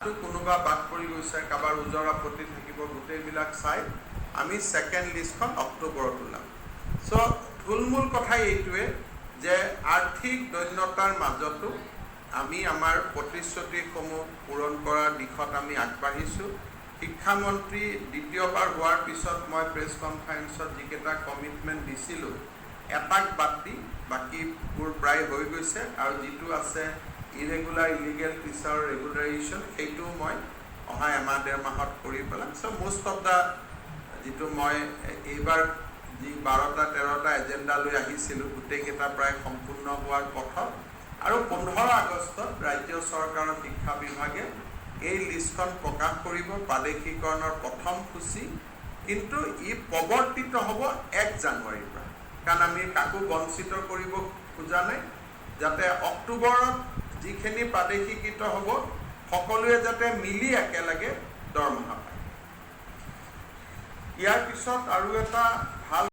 কোনোবা বাদ পৰি গৈছে, কাৰোবাৰ ওজৰ আপত্তি থাকিব, গোটেইবিলাক চাই আমি ছেকেণ্ড লিষ্টখন অক্টোবৰত ওলাম। চ' থুলমূল কথা এইটোৱে যে আৰ্থিক দৈন্যতাৰ মাজতো আমি আমাৰ প্ৰতিশ্ৰুতিসমূহ পূৰণ কৰাৰ দিশত আমি আগবাঢ়িছোঁ। শিক্ষামন্ত্ৰী দ্বিতীয়বাৰ হোৱাৰ পিছত মই প্ৰেছ কনফাৰেন্সত যিকেইটা কমিটমেণ্ট দিছিলোঁ, এটাক বাদ দি বাকীবোৰ প্ৰায় হৈ গৈছে, আৰু যিটো আছে ইৰেগুলাৰ ইলিগেল টিচাৰৰ ৰেগুলাৰেশ্যন, সেইটোও মই অহা এমাহ ডেৰ মাহত কৰি পেলাম। চ' মোষ্ট অফ দ্য যিটো মই এইবাৰ যি 12-13টা এজেণ্ডা লৈ আহিছিলোঁ, গোটেইকেইটা প্ৰায় সম্পূৰ্ণ হোৱাৰ পথত, আৰু 15 আগষ্টত ৰাজ্য চৰকাৰৰ শিক্ষা বিভাগে এই লিষ্টখন প্ৰকাশ কৰিব, প্ৰাদেশিকৰণৰ প্ৰথম সূচী। কিন্তু ই প্ৰৱৰ্তিত হ'ব 1 জানুৱাৰীৰ পৰা, কাৰণ আমি কাকো বঞ্চিত কৰিব খোজা নাই, যাতে অক্টোবৰত যিখিনি প্ৰাদেশিকৃত হ'ব সকলোৱে যাতে মিলি একেলগে দৰমহা পায়। ইয়াৰ পিছত আৰু এটা ভাল